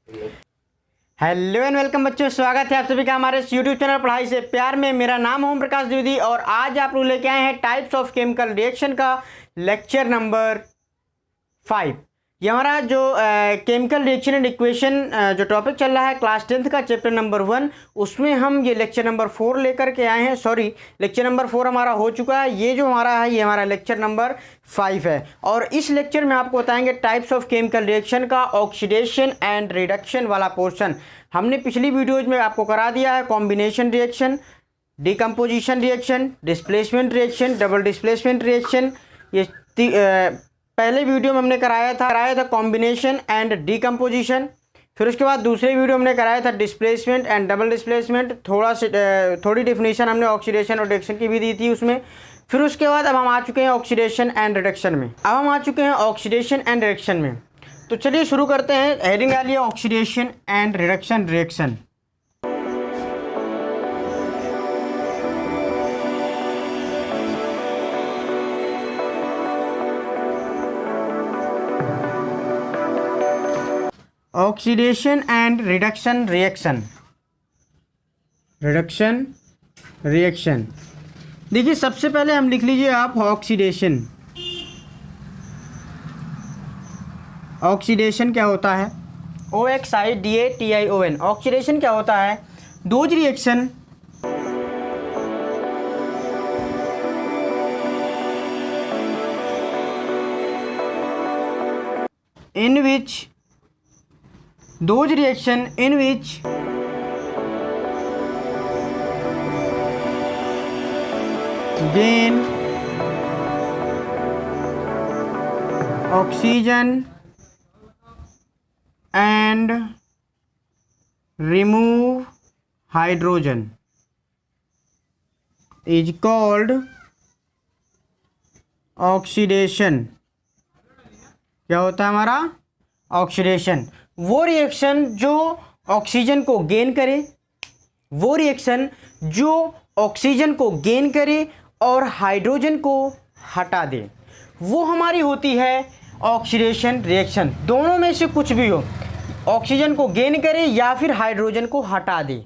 Hello and welcome बच्चों, स्वागत है आप सभी का हमारे यूट्यूब चैनल पढ़ाई से प्यार में। मेरा नाम ओम प्रकाश द्विवेदी और आज आप लोग लेके आए हैं टाइप्स ऑफ केमिकल रिएक्शन का लेक्चर नंबर 5। ये हमारा जो केमिकल रिएक्शन एंड इक्वेशन जो टॉपिक चल रहा है क्लास 10th का चैप्टर नंबर 1, उसमें हम ये लेक्चर नंबर 4 लेकर के आए हैं। सॉरी, लेक्चर नंबर 4 हमारा हो चुका है। ये जो हमारा है ये हमारा लेक्चर नंबर 5 है और इस लेक्चर में आपको बताएंगे टाइप्स ऑफ केमिकल रिएक्शन का ऑक्सीडेशन एंड रिडक्शन वाला पोर्शन। हमने पिछली वीडियोज में आपको करा दिया है combination reaction, decomposition reaction, displacement reaction, double displacement reaction. ये पहले वीडियो में हमने कराया था कॉम्बिनेशन एंड डिकम्पोजिशन। फिर उसके बाद दूसरे वीडियो हमने कराया था डिस्प्लेसमेंट एंड डबल डिस्प्लेसमेंट। थोड़ी डिफिनीशन हमने ऑक्सीडेशन और रिडक्शन की भी दी थी उसमें। फिर उसके बाद अब हम आ चुके हैं ऑक्सीडेशन एंड रिडक्शन में। तो चलिए शुरू करते हैं। हेडिंग आ रही है oxidation and reduction reaction. Oxidation and reduction reaction. देखिए, सबसे पहले हम लिख लीजिए आप ऑक्सीडेशन क्या होता है? OXIDATION। ऑक्सीडेशन क्या होता है? Those reaction in which gain oxygen and remove hydrogen is called oxidation। क्या होता है हमारा? ऑक्सीडेशन। वो रिएक्शन जो ऑक्सीजन को गेन करे और हाइड्रोजन को हटा दे, वो हमारी होती है ऑक्सीडेशन रिएक्शन। दोनों में से कुछ भी हो, ऑक्सीजन को गेन करे या फिर हाइड्रोजन को हटा दे,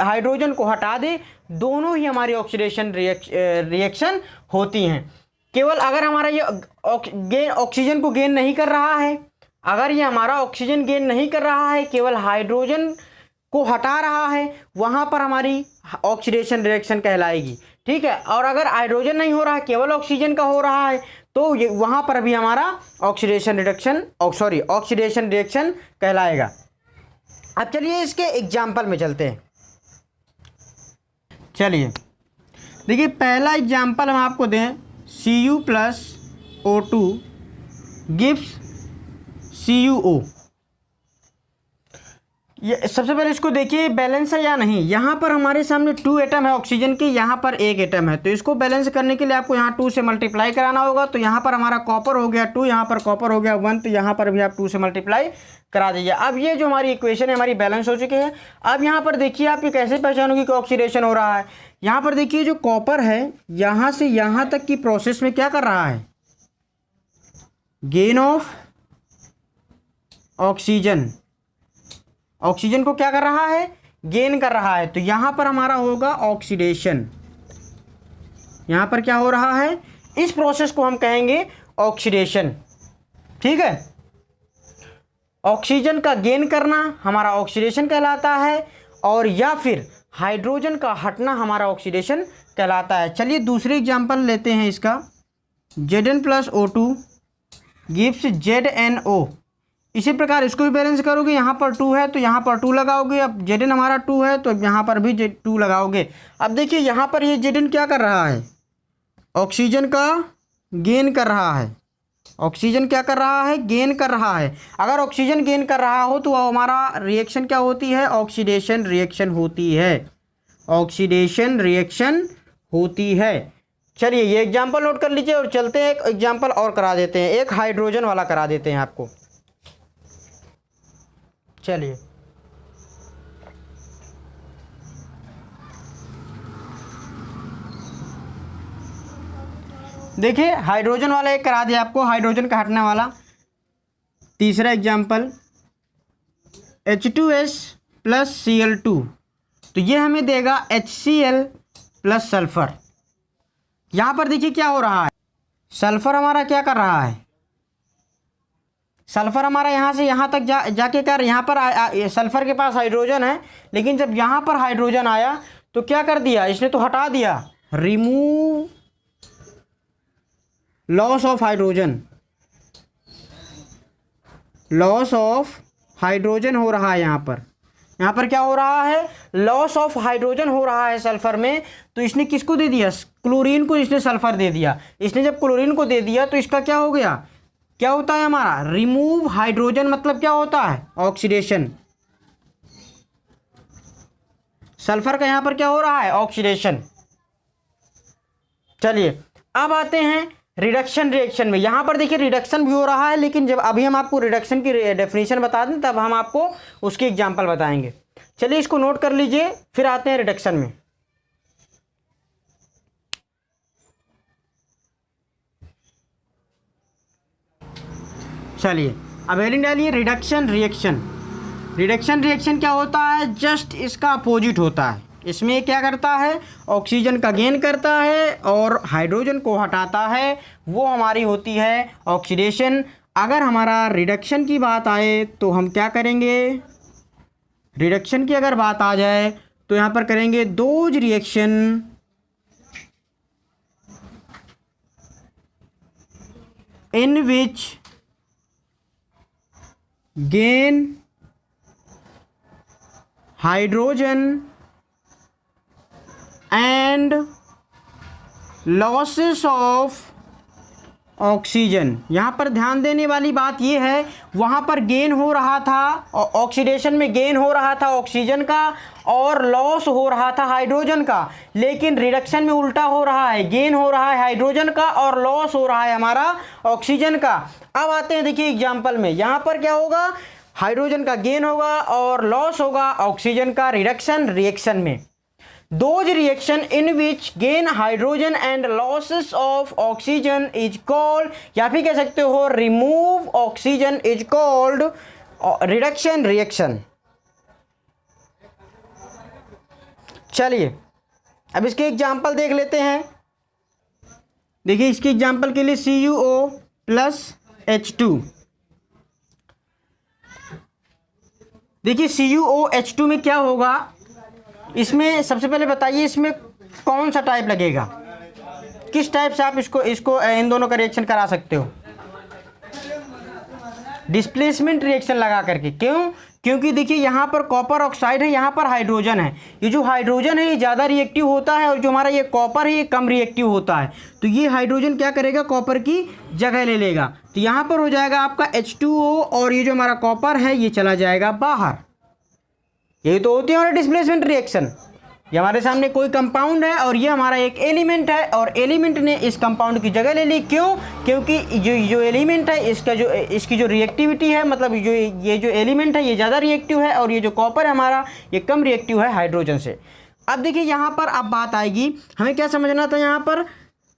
हाइड्रोजन को हटा दे, दोनों ही हमारी ऑक्सीडेशन रिएक्शन होती हैं। केवल अगर हमारा ये ऑक्सीजन को गेन नहीं कर रहा है, अगर ये हमारा ऑक्सीजन गेन नहीं कर रहा है, केवल हाइड्रोजन को हटा रहा है, वहाँ पर हमारी ऑक्सीडेशन रिएक्शन कहलाएगी। ठीक है। और अगर हाइड्रोजन नहीं हो रहा है, केवल ऑक्सीजन का हो रहा है, तो ये वहाँ पर भी हमारा ऑक्सीडेशन रिएक्शन कहलाएगा। अब चलिए इसके एग्जाम्पल में चलते हैं। चलिए देखिए, पहला एग्जाम्पल हम आपको दें, Cu+O2 gives CuO। ये सबसे पहले इसको देखिए बैलेंस है या नहीं। यहाँ पर हमारे सामने 2 एटम है ऑक्सीजन के, यहाँ पर 1 एटम है, तो इसको बैलेंस करने के लिए आपको यहाँ 2 से मल्टीप्लाई कराना होगा। तो यहाँ पर हमारा कॉपर हो गया 2, यहाँ पर कॉपर हो गया 1, तो यहाँ पर भी आप 2 से मल्टीप्लाई करा दीजिए। अब ये जो हमारी इक्वेशन है हमारी बैलेंस हो चुकी है। अब यहाँ पर देखिए आप ये कैसे पहचानोगे कि ऑक्सीडेशन हो रहा है। यहाँ पर देखिए जो कॉपर है यहाँ से यहाँ तक की प्रोसेस में क्या कर रहा है? गेन ऑफ ऑक्सीजन को क्या कर रहा है? गेन कर रहा है। तो यहाँ पर हमारा होगा ऑक्सीडेशन। यहाँ पर क्या हो रहा है? इस प्रोसेस को हम कहेंगे ऑक्सीडेशन। ठीक है। ऑक्सीजन का गेन करना हमारा ऑक्सीडेशन कहलाता है, और या फिर हाइड्रोजन का हटना हमारा ऑक्सीडेशन कहलाता है। चलिए दूसरे एग्जांपल लेते हैं इसका। Zn+O2 gives ZnO। इसी प्रकार इसको भी बैलेंस करोगे, यहाँ पर 2 है तो यहाँ पर 2 लगाओगे। अब Zn हमारा 2 है तो यहाँ पर भी 2 लगाओगे। अब देखिए यहाँ पर ये Zn क्या कर रहा है? ऑक्सीजन का गेन कर रहा है। ऑक्सीजन क्या कर रहा है? गेन कर रहा है। अगर ऑक्सीजन गेन कर रहा हो तो हमारा रिएक्शन क्या होती है? ऑक्सीडेशन रिएक्शन होती है। चलिए ये एग्जांपल नोट कर लीजिए और चलते हैं, एक एग्जांपल और करा देते हैं, एक हाइड्रोजन वाला करा देते हैं आपको। चलिए देखिए, हाइड्रोजन वाला एक करा दिया आपको, हाइड्रोजन का हटने वाला तीसरा एग्जाम्पल H2S प्लस Cl2, तो ये हमें देगा HCl प्लस सल्फ़र। यहाँ पर देखिए क्या हो रहा है, सल्फ़र हमारा क्या कर रहा है, सल्फ़र हमारा यहाँ से यहाँ तक जाके कर, यहाँ पर सल्फ़र के पास हाइड्रोजन है, लेकिन जब यहाँ पर हाइड्रोजन आया तो क्या कर दिया इसने, तो हटा दिया, remove loss of hydrogen, loss of hydrogen हो रहा है यहाँ पर क्या हो रहा है, लॉस ऑफ हाइड्रोजन हो रहा है सल्फर में। तो इसने किसको दे दिया, क्लोरीन को इसने सल्फर दे दिया। इसने जब क्लोरीन को दे दिया तो इसका क्या हो गया, क्या होता है हमारा, रिमूव हाइड्रोजन, मतलब क्या होता है, ऑक्सीडेशन। सल्फर का यहाँ पर क्या हो रहा है, ऑक्सीडेशन। चलिए अब आते हैं रिडक्शन रिएक्शन में। यहाँ पर देखिए रिडक्शन भी हो रहा है, लेकिन जब अभी हम आपको रिडक्शन की डेफिनेशन बता दें तब हम आपको उसकी एग्जांपल बताएंगे। चलिए इसको नोट कर लीजिए, फिर आते हैं रिडक्शन में। चलिए अब हेडिंग डालिए रिडक्शन रिएक्शन। रिडक्शन रिएक्शन क्या होता है, जस्ट इसका अपोजिट होता है। इसमें क्या करता है, ऑक्सीजन का गेन करता है और हाइड्रोजन को हटाता है, वो हमारी होती है ऑक्सीडेशन। अगर हमारा रिडक्शन की बात आए तो हम क्या करेंगे, रिडक्शन की अगर बात आ जाए तो यहाँ पर करेंगे those reaction in which gain hydrogen and losses of oxygen. यहाँ पर ध्यान देने वाली बात ये है, वहाँ पर गेन हो रहा था, ऑक्सीडेशन में गेन हो रहा था ऑक्सीजन का और लॉस हो रहा था हाइड्रोजन का, लेकिन रिडक्शन में उल्टा हो रहा है, गेन हो रहा है हाइड्रोजन का और लॉस हो रहा है हमारा ऑक्सीजन का। अब आते हैं देखिए एग्जाम्पल में, यहाँ पर क्या होगा, हाइड्रोजन का गेन होगा और लॉस होगा ऑक्सीजन का रिडक्शन रिएक्शन में। Those reaction in which gain hydrogen and losses of oxygen is called, या फिर कह सकते हो remove oxygen is called reduction reaction। चलिए अब इसके एग्जाम्पल देख लेते हैं। देखिए इसके एग्जाम्पल के लिए CuO प्लस H2। देखिए CuOH2 में क्या होगा, इसमें सबसे पहले बताइए इसमें कौन सा टाइप लगेगा, किस टाइप से आप इसको इन दोनों का रिएक्शन करा सकते हो, डिस्प्लेसमेंट रिएक्शन लगा करके। क्यों, क्योंकि देखिए यहाँ पर कॉपर ऑक्साइड है, यहाँ पर हाइड्रोजन है। ये जो हाइड्रोजन है ये ज़्यादा रिएक्टिव होता है और जो हमारा ये कॉपर है ये कम रिएक्टिव होता है। तो ये हाइड्रोजन क्या करेगा, कॉपर की जगह ले लेगा। तो यहाँ पर हो जाएगा आपका H2O और ये जो हमारा कॉपर है ये चला जाएगा बाहर। यही तो होती है हमारे डिस्प्लेसमेंट रिएक्शन। ये हमारे सामने कोई कंपाउंड है और ये हमारा एक एलिमेंट है और एलिमेंट ने इस कंपाउंड की जगह ले ली। क्यों, क्योंकि जो एलिमेंट है इसकी जो रिएक्टिविटी है, मतलब ये जो एलिमेंट है ये ज़्यादा रिएक्टिव है और ये जो कॉपर है हमारा ये कम रिएक्टिव है हाइड्रोजन से। अब देखिए यहाँ पर अब बात आएगी, हमें क्या समझना था यहाँ पर,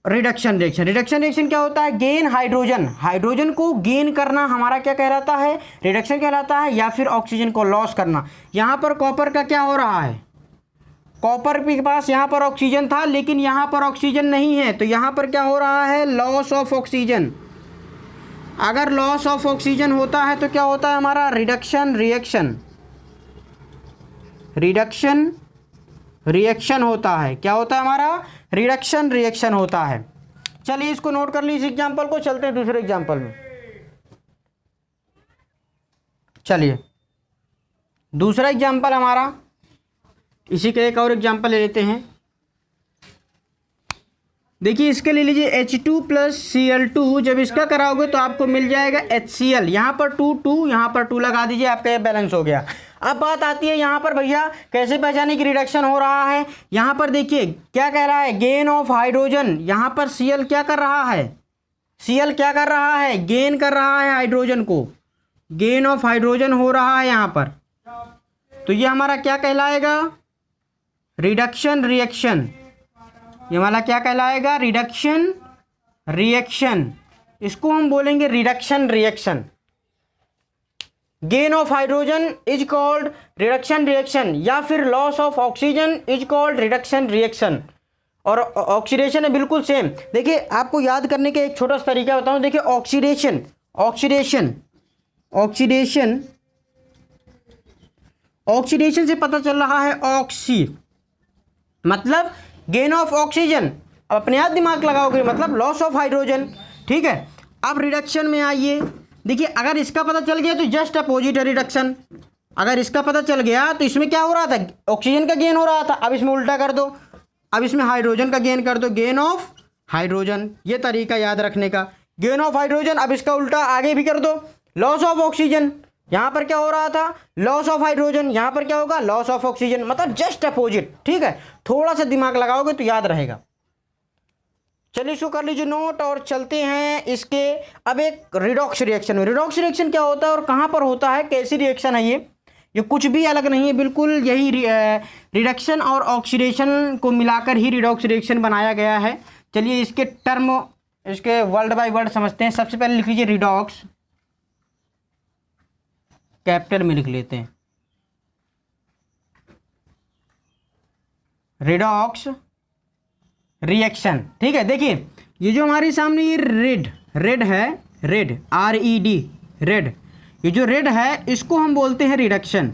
रिडक्शन रिएक्शन। रिडक्शन रिएक्शन क्या होता है, गेन हाइड्रोजन, हाइड्रोजन को गेन करना हमारा क्या कहलाता है, रिडक्शन कहलाता है, या फिर ऑक्सीजन को लॉस करना। यहाँ पर कॉपर का क्या हो रहा है, कॉपर के पास यहाँ पर ऑक्सीजन था लेकिन यहाँ पर ऑक्सीजन नहीं है, तो यहाँ पर क्या हो रहा है, लॉस ऑफ ऑक्सीजन। अगर लॉस ऑफ ऑक्सीजन होता है तो क्या होता है हमारा, रिडक्शन रिएक्शन, रिडक्शन रिएक्शन होता है। क्या होता है हमारा, रिडक्शन रिएक्शन होता है। चलिए इसको नोट कर लीजिए एग्जाम्पल को, चलते हैं दूसरे एग्जाम्पल में। चलिए दूसरा एग्जाम्पल हमारा, इसी का एक और एग्जाम्पल ले लेते हैं। देखिए इसके ले लीजिए H2 प्लस Cl2, जब इसका कराओगे तो आपको मिल जाएगा HCl। यहाँ पर 2 यहाँ पर 2 लगा दीजिए, आपका ये बैलेंस हो गया। अब बात आती है यहाँ पर भैया कैसे पहचाने कि रिडक्शन हो रहा है। यहाँ पर देखिए क्या कह रहा है, गेन ऑफ हाइड्रोजन। यहाँ पर Cl क्या कर रहा है, Cl क्या कर रहा है, गेन कर रहा है हाइड्रोजन को, गेन ऑफ हाइड्रोजन हो रहा है यहाँ पर। तो ये हमारा क्या कहलाएगा, रिडक्शन रिएक्शन। ये हमारा क्या कहलाएगा, रिडक्शन रिएक्शन। इसको हम बोलेंगे reduction reaction. Gain of hydrogen is called reduction reaction, या फिर loss of oxygen is called reduction reaction. और ऑक्सीडेशन है बिल्कुल सेम। देखिए आपको याद करने का एक छोटा सा तरीका बताऊं। देखिए ऑक्सीडेशन ऑक्सीडेशन ऑक्सीडेशन ऑक्सीडेशन से पता चल रहा है ऑक्सी मतलब गेन ऑफ ऑक्सीजन। अब अपने आप दिमाग लगाओगे मतलब लॉस ऑफ हाइड्रोजन। ठीक है, अब रिडक्शन में आइए। देखिए अगर इसका पता चल गया तो जस्ट अपोजिट है रिडक्शन। अगर इसका पता चल गया तो इसमें क्या हो रहा था, ऑक्सीजन का गेन हो रहा था। अब इसमें उल्टा कर दो, अब इसमें हाइड्रोजन का गेन कर दो, गेन ऑफ हाइड्रोजन। ये तरीका याद रखने का, गेन ऑफ हाइड्रोजन। अब इसका उल्टा आगे भी कर दो, लॉस ऑफ ऑक्सीजन। यहाँ पर क्या हो रहा था, लॉस ऑफ हाइड्रोजन, यहाँ पर क्या होगा, लॉस ऑफ ऑक्सीजन, मतलब जस्ट अपोजिट। ठीक है, थोड़ा सा दिमाग लगाओगे तो याद रहेगा। चलिए इसको कर लीजिए नोट और चलते हैं इसके अब एक रिडॉक्स रिएक्शन में। रिडॉक्स रिएक्शन क्या होता है और कहाँ पर होता है, कैसी रिएक्शन है ये कुछ भी अलग नहीं है, बिल्कुल यही रिडक्शन और ऑक्सीडेशन को मिलाकर ही रिडॉक्स रिएक्शन बनाया गया है। चलिए इसके टर्म, इसके वर्ड बाय वर्ड समझते हैं। सबसे पहले लिख लीजिए रिडॉक्स, कैपिटल में लिख लेते हैं, रिडॉक्स रिएक्शन। ठीक है, देखिए ये जो हमारे सामने ये रेड है, रेड RED रेड, ये जो रेड है इसको हम बोलते हैं रिडक्शन,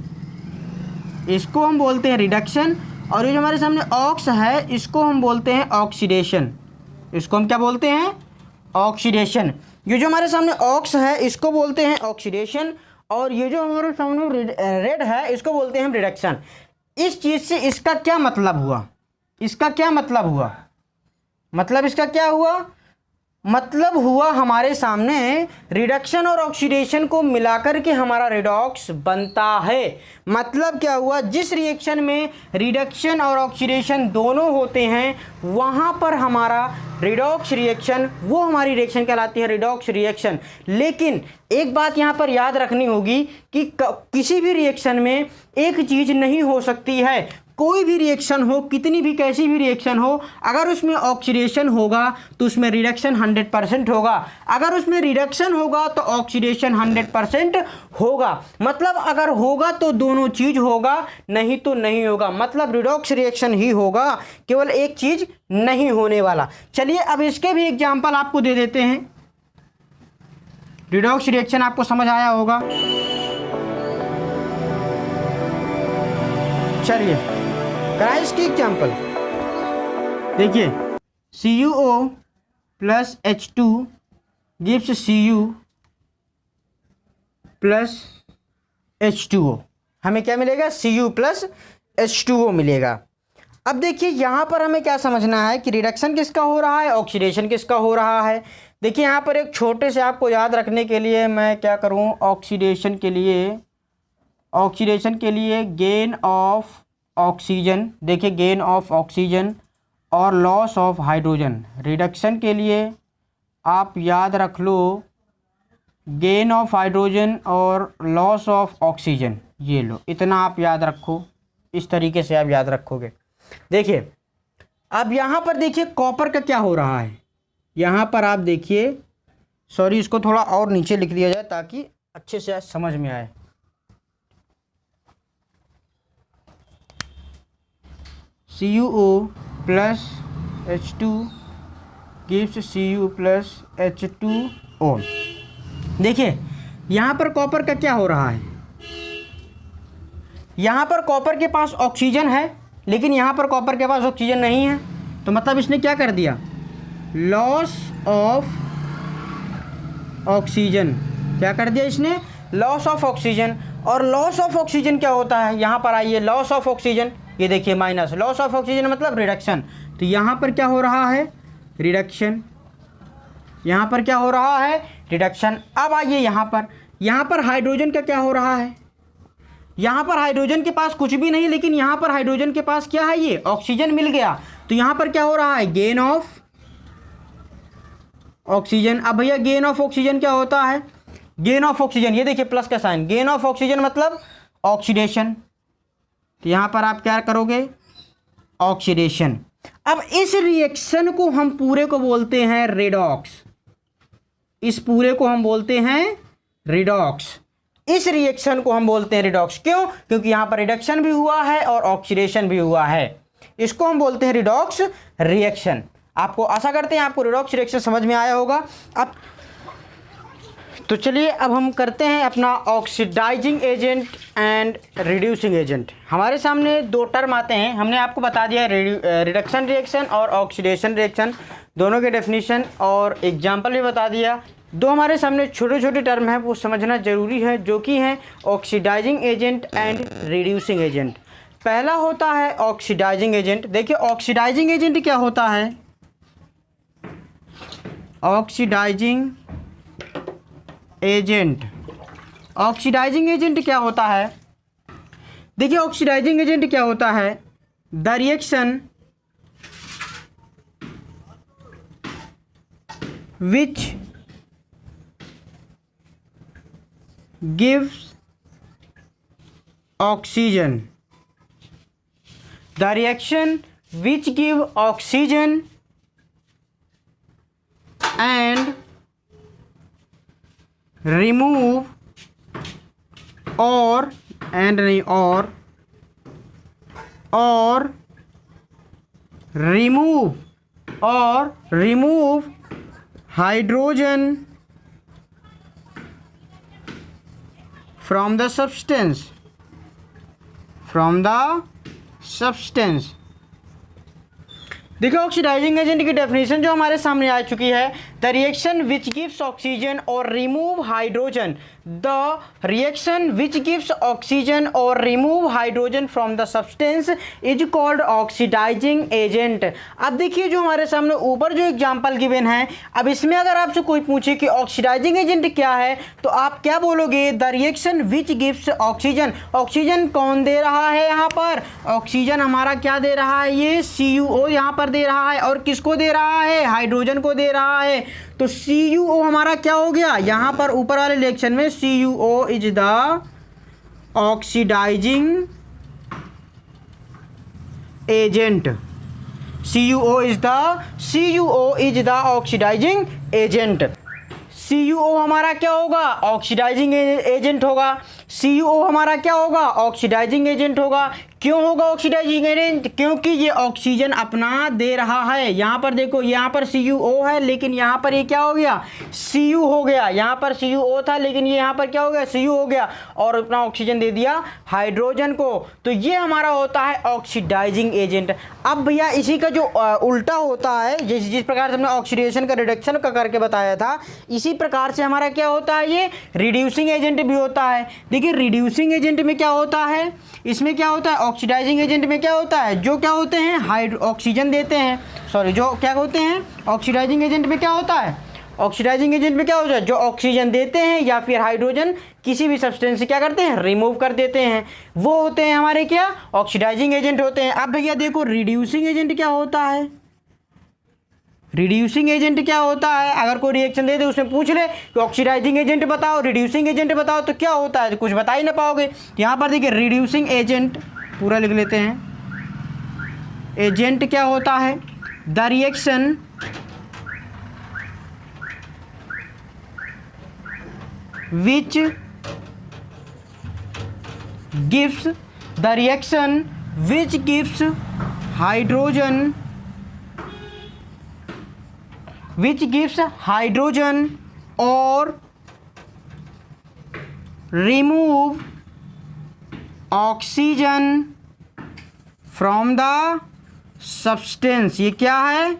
इसको हम बोलते हैं रिडक्शन। और ये जो हमारे सामने ऑक्स है इसको हम बोलते हैं ऑक्सीडेशन, इसको हम क्या बोलते हैं, ऑक्सीडेशन। ये जो हमारे सामने ऑक्स है इसको बोलते हैं ऑक्सीडेशन, और ये जो हमारे सामने रेड है इसको बोलते हैं हम रिडक्शन। इस चीज़ से इसका क्या मतलब हुआ, इसका क्या मतलब हुआ, मतलब इसका क्या हुआ, मतलब हुआ हमारे सामने रिडक्शन और ऑक्सीडेशन को मिलाकर के हमारा रिडॉक्स बनता है। मतलब क्या हुआ, जिस रिएक्शन में रिडक्शन और ऑक्सीडेशन दोनों होते हैं वहाँ पर हमारा रिडॉक्स रिएक्शन, वो हमारी रिएक्शन कहलाती है रिडॉक्स रिएक्शन। लेकिन एक बात यहाँ पर याद रखनी होगी कि किसी भी रिएक्शन में एक चीज़ नहीं हो सकती है। कोई भी रिएक्शन हो, कितनी भी कैसी भी रिएक्शन हो, अगर उसमें ऑक्सीडेशन होगा तो उसमें रिडक्शन 100% होगा, अगर उसमें रिडक्शन होगा तो ऑक्सीडेशन 100% होगा। मतलब अगर होगा तो दोनों चीज़ होगा, नहीं तो नहीं होगा। मतलब रिडॉक्स रिएक्शन ही होगा, केवल एक चीज़ नहीं होने वाला। चलिए अब इसके भी एग्जाम्पल आपको दे देते हैं। रिडॉक्स रिएक्शन आपको समझ आया होगा। चलिए कराए इसकी एग्जाम्पल। देखिए CuO plus H2 gives Cu plus H2O। हमें क्या मिलेगा, Cu प्लस H2O मिलेगा। अब देखिए यहाँ पर हमें क्या समझना है कि रिडक्शन किसका हो रहा है, ऑक्सीडेशन किसका हो रहा है। देखिए यहाँ पर एक छोटे से आपको याद रखने के लिए मैं क्या करूँ, ऑक्सीडेशन के लिए गेन ऑफ ऑक्सीजन, देखिए गेन ऑफ ऑक्सीजन और लॉस ऑफ हाइड्रोजन। रिडक्शन के लिए आप याद रख लो गेन ऑफ हाइड्रोजन और लॉस ऑफ ऑक्सीजन, ये लो, इतना आप याद रखो, इस तरीके से आप याद रखोगे। देखिए अब यहाँ पर देखिए कॉपर का क्या हो रहा है, यहाँ पर आप देखिए, सॉरी इसको थोड़ा और नीचे लिख दिया जाए ताकि अच्छे से समझ में आए। CuO plus H2 gives Cu plus H2O। देखिए यहाँ पर कॉपर का क्या हो रहा है, यहाँ पर कॉपर के पास ऑक्सीजन है लेकिन यहाँ पर कॉपर के पास ऑक्सीजन नहीं है, तो मतलब इसने क्या कर दिया, लॉस ऑफ ऑक्सीजन, क्या कर दिया इसने, लॉस ऑफ ऑक्सीजन। और लॉस ऑफ ऑक्सीजन क्या होता है, यहाँ पर आइए, लॉस ऑफ ऑक्सीजन, ये देखिए माइनस, लॉस ऑफ ऑक्सीजन मतलब रिडक्शन। तो यहाँ पर क्या हो रहा है, रिडक्शन, यहाँ पर क्या हो रहा है, रिडक्शन। अब आइए यहाँ पर हाइड्रोजन का क्या हो रहा है, यहाँ पर हाइड्रोजन के पास कुछ भी नहीं, लेकिन यहाँ पर हाइड्रोजन के पास क्या है, ये ऑक्सीजन मिल गया, तो यहाँ पर क्या हो रहा है, गेन ऑफ ऑक्सीजन। अब भैया गेन ऑफ ऑक्सीजन क्या होता है, गेन ऑफ ऑक्सीजन, ये देखिए प्लस का साइन, गेन ऑफ ऑक्सीजन मतलब ऑक्सीडेशन, तो यहाँ पर आप क्या करोगे, ऑक्सीडेशन। अब इस रिएक्शन को हम पूरे को बोलते हैं रिडॉक्स, इस पूरे को हम बोलते हैं रिडॉक्स। इस रिएक्शन को हम बोलते हैं रिडॉक्स। क्यों? क्योंकि यहाँ पर रिडक्शन भी हुआ है और ऑक्सीडेशन भी हुआ है। इसको हम बोलते हैं रिडॉक्स रिएक्शन। आपको आशा करते हैं आपको रिडॉक्स रिएक्शन समझ में आया होगा। अब तो चलिए अब हम करते हैं अपना oxidizing agent and reducing agent. हमारे सामने दो टर्म आते हैं, हमने आपको बता दिया रिडक्शन रिएक्शन और ऑक्सीडेशन रिएक्शन, दोनों के डेफिनेशन और एग्जाम्पल भी बता दिया। दो हमारे सामने छोटे छोटे टर्म हैं, वो समझना ज़रूरी है, जो कि हैं oxidizing agent and reducing agent. पहला होता है ऑक्सीडाइजिंग एजेंट। देखिए ऑक्सीडाइजिंग एजेंट क्या होता है, ऑक्सीडाइजिंग एजेंट, ऑक्सीडाइजिंग एजेंट क्या होता है? देखिए ऑक्सीडाइजिंग एजेंट क्या होता है, the reaction which gives oxygen, the reaction which give oxygen and remove or remove hydrogen from the substance, देखिए ऑक्सीडाइजिंग एजेंट की डेफिनेशन जो हमारे सामने आ चुकी है, the reaction which gives oxygen और remove hydrogen, the reaction which gives oxygen और remove hydrogen from the substance is called oxidising agent. अब देखिए जो हमारे सामने ऊपर जो एग्जांपल गिवन है, अब इसमें अगर आपसे कोई पूछे कि ऑक्सीडाइजिंग एजेंट क्या है, तो आप क्या बोलोगे, the reaction which gives oxygen. Oxygen कौन दे रहा है? यहाँ पर ऑक्सीजन हमारा क्या दे रहा है, ये CuO यहाँ पर दे रहा है, और किसको दे रहा है, हाइड्रोजन को दे रहा है। तो CuO हमारा क्या हो गया, यहाँ पर ऊपर वाले रिएक्शन में CuO is the oxidizing agent, CuO is the oxidizing agent. CuO हमारा क्या होगा, ऑक्सीडाइजिंग एजेंट होगा। CuO हमारा क्या होगा, ऑक्सीडाइजिंग एजेंट होगा। क्यों होगा ऑक्सीडाइजिंग एजेंट? क्योंकि ये ऑक्सीजन अपना दे रहा है। यहाँ पर देखो, यहाँ पर CuO है, लेकिन यहाँ पर ये क्या हो गया, Cu हो गया। यहाँ पर CuO था, लेकिन ये यहाँ पर क्या हो गया, Cu हो गया, और अपना ऑक्सीजन दे दिया हाइड्रोजन को। तो ये हमारा होता है ऑक्सीडाइजिंग एजेंट। अब भैया इसी का जो उल्टा होता है, जिस प्रकार से हमने ऑक्सीडेशन का रिडक्शन का करके बताया था, इसी प्रकार से हमारा क्या होता है, ये रिड्यूसिंग एजेंट भी होता है। देखिए रिड्यूसिंग एजेंट में क्या होता है, इसमें क्या होता है, ऑक्सीडाइजिंग एजेंट में क्या होता है, जो क्या होते हैं ऑक्सीजन देते हैं, जो क्या होते हैं, ऑक्सीडाइजिंग एजेंट में क्या होता है, ऑक्सीडाइजिंग एजेंट में क्या होता है, जो ऑक्सीजन देते हैं या फिर हाइड्रोजन किसी भी सब्सटेंस से क्या करते हैं, रिमूव कर देते हैं, वो होते हैं हमारे क्या, ऑक्सीडाइजिंग एजेंट होते हैं। अब भैया देखो रिड्यूसिंग एजेंट क्या होता है, रिड्यूसिंग एजेंट क्या होता है, अगर कोई रिएक्शन दे दे उसमें पूछ ले कि ऑक्सीडाइजिंग एजेंट बताओ, रिड्यूसिंग एजेंट बताओ, तो क्या होता है, तो कुछ बता ही ना पाओगे। यहाँ पर देखिए रिड्यूसिंग एजेंट पूरा लिख लेते हैं। एजेंट क्या होता है, the reaction which gives, the reaction which gives hydrogen, which gives hydrogen or remove oxygen from the substance। ये क्या है,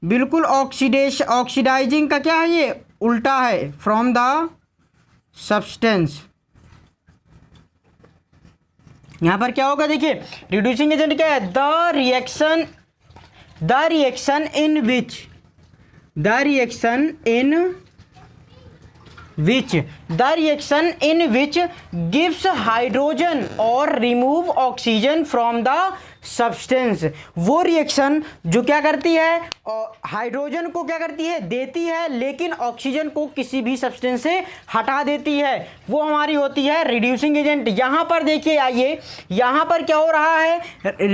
बिल्कुल ऑक्सीडाइजिंग का क्या है, ये उल्टा है, from the substance। यहाँ पर क्या होगा, देखिए रिड्यूसिंग एजेंट क्या है, the reaction in which gives hydrogen or remove oxygen from the substance, वो रिएक्शन जो क्या करती है, हाइड्रोजन को क्या करती है, देती है, लेकिन ऑक्सीजन को किसी भी सब्सटेंस से हटा देती है, वो हमारी होती है रिड्यूसिंग एजेंट। यहाँ पर देखिए, आइए यहाँ पर क्या हो रहा है,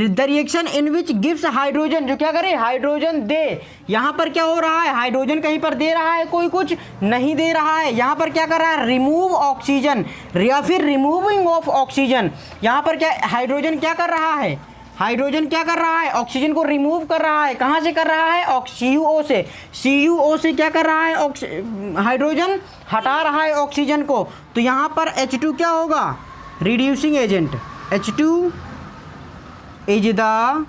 the reaction in which gives hydrogen, जो क्या करे, हाइड्रोजन दे। यहाँ पर क्या हो रहा है, हाइड्रोजन कहीं पर दे रहा है, कोई कुछ नहीं दे रहा है। यहाँ पर क्या कर रहा है, रिमूव ऑक्सीजन या फिर रिमूविंग ऑफ ऑक्सीजन। यहाँ पर क्या हाइड्रोजन क्या कर रहा है, हाइड्रोजन क्या कर रहा है, ऑक्सीजन को रिमूव कर रहा है। कहाँ से कर रहा है, CuO से। CuO से क्या कर रहा है, हाइड्रोजन हटा रहा है ऑक्सीजन को। तो यहाँ पर H2 क्या होगा, reducing agent. H2 is the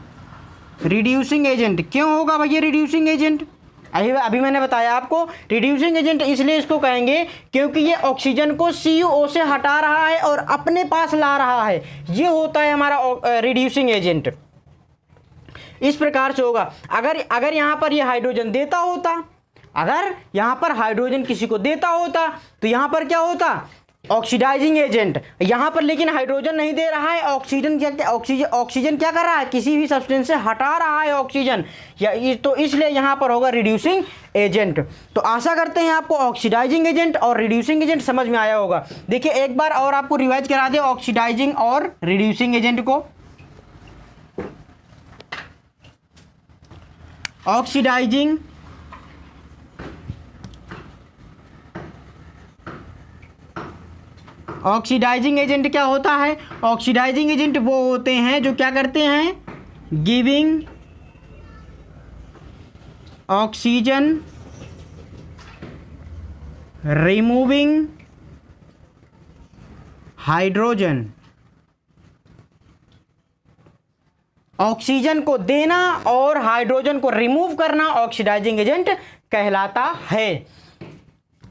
reducing agent. क्यों होगा भैया रिड्यूसिंग एजेंट, अभी मैंने बताया आपको, रिड्यूसिंग एजेंट इसलिए इसको कहेंगे क्योंकि ये ऑक्सीजन को CuO से हटा रहा है और अपने पास ला रहा है। ये होता है हमारा रिड्यूसिंग एजेंट। इस प्रकार से होगा। अगर यहाँ पर ये हाइड्रोजन देता होता, अगर यहाँ पर हाइड्रोजन किसी को देता होता तो यहाँ पर क्या होता, ऑक्सीडाइजिंग एजेंट। यहाँ पर लेकिन हाइड्रोजन नहीं दे रहा है, ऑक्सीजन क्या कर रहा है, किसी भी सब्सटेंस से हटा रहा है ऑक्सीजन, तो इसलिए यहाँ पर होगा रिड्यूसिंग एजेंट। तो आशा करते हैं आपको ऑक्सीडाइजिंग एजेंट और रिड्यूसिंग एजेंट समझ में आया होगा। देखिए एक बार और आपको रिवाइज करा दे ऑक्सीडाइजिंग और रिड्यूसिंग एजेंट को। ऑक्सीडाइजिंग एजेंट क्या होता है, ऑक्सीडाइजिंग एजेंट वो होते हैं जो क्या करते हैं, giving oxygen, removing hydrogen. Oxygen को देना और हाइड्रोजन को रिमूव करना ऑक्सीडाइजिंग एजेंट कहलाता है।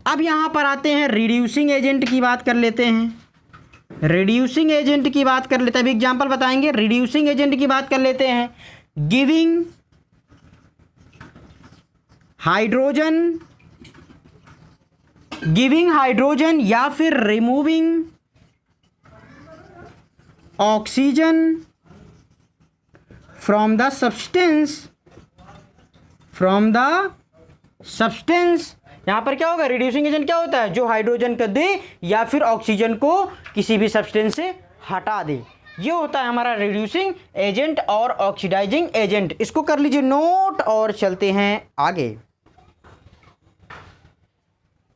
अब यहां पर आते हैं रिड्यूसिंग एजेंट की बात कर लेते हैं। रिड्यूसिंग एजेंट की बात कर लेते हैं, अभी एग्जांपल बताएंगे। रिड्यूसिंग एजेंट की बात कर लेते हैं, गिविंग हाइड्रोजन या फिर removing oxygen from the substance. यहां पर क्या होगा, रिड्यूसिंग एजेंट क्या होता है, जो हाइड्रोजन को दे या फिर ऑक्सीजन को किसी भी सब्सटेंस से हटा दे। ये होता है हमारा रिड्यूसिंग एजेंट और ऑक्सीडाइजिंग एजेंट। इसको कर लीजिए नोट और चलते हैं आगे।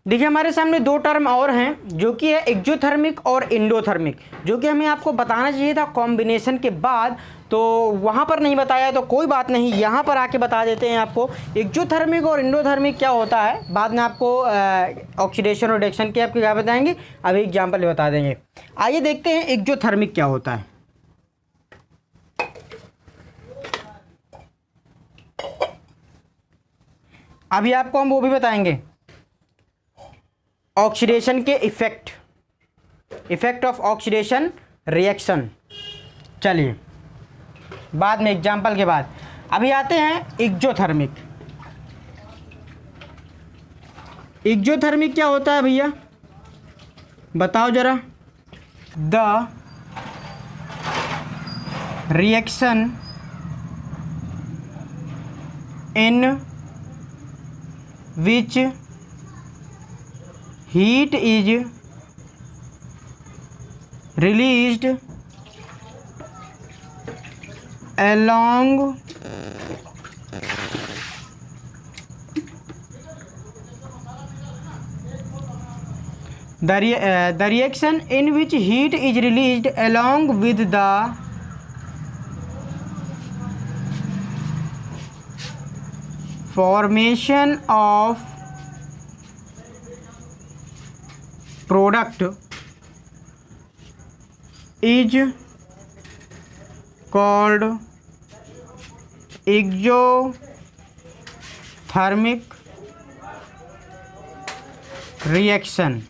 देखिए हमारे सामने दो टर्म और हैं जो कि है एक्जोथर्मिक और इंडोथर्मिक, जो कि हमें आपको बताना चाहिए था कॉम्बिनेशन के बाद, तो वहाँ पर नहीं बताया तो कोई बात नहीं, यहाँ पर आके बता देते हैं आपको। एक्जोथर्मिक और इंडोथर्मिक क्या होता है, बाद में आपको ऑक्सीडेशन और रिडक्शन के आपको क्या बताएंगे, अभी एग्जाम्पल बता देंगे। आइए देखते हैं एक्जोथर्मिक क्या होता है। अभी आपको हम वो भी बताएंगे, ऑक्सीडेशन के इफेक्ट ऑफ ऑक्सीडेशन रिएक्शन। चलिए बाद में एग्जाम्पल के बाद। अभी आते हैं एक्जोथर्मिक। एक्जोथर्मिक क्या होता है भैया, बताओ जरा। The reaction in which heat is released along the reaction in which heat is released along with the formation of product is called exothermic reaction।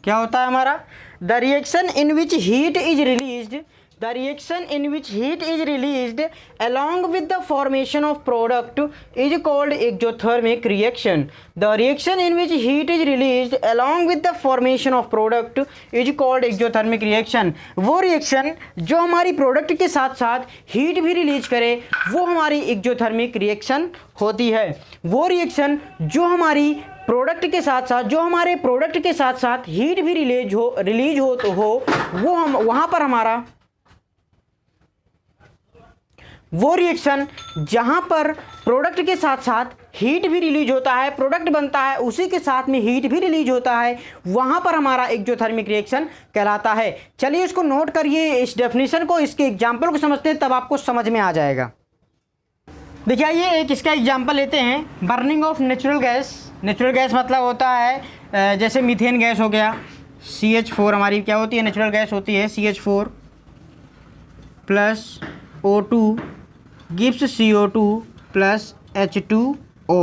क्या होता है हमारा, the reaction in which heat is released, the reaction in which heat is released along with the formation of product is called exothermic reaction. The reaction in which heat is released along with the formation of product is called exothermic reaction. वो reaction जो हमारी product के साथ साथ heat भी release करे वो हमारी एक्जोथर्मिक रिएक्शन होती है. वो रिएक्शन जो हमारी प्रोडक्ट के साथ साथ जो हमारे प्रोडक्ट के साथ साथ हीट भी रिलीज हो तो हो वो हम वहाँ पर हमारा वो रिएक्शन जहाँ पर प्रोडक्ट के साथ साथ हीट भी रिलीज होता है, प्रोडक्ट बनता है, उसी के साथ में हीट भी रिलीज होता है, वहाँ पर हमारा एक्जोथर्मिक रिएक्शन कहलाता है. चलिए इसको नोट करिए, इस डेफिनेशन को, इसके एग्जाम्पल को समझते हैं, तब आपको समझ में आ जाएगा. देखिए आइए एक इसका एग्जाम्पल लेते हैं. Burning of natural gas. Natural gas मतलब होता है जैसे मीथेन गैस हो गया, CH4 हमारी क्या होती है, नेचुरल गैस होती है CH4 plus O2 gives CO2 plus H2O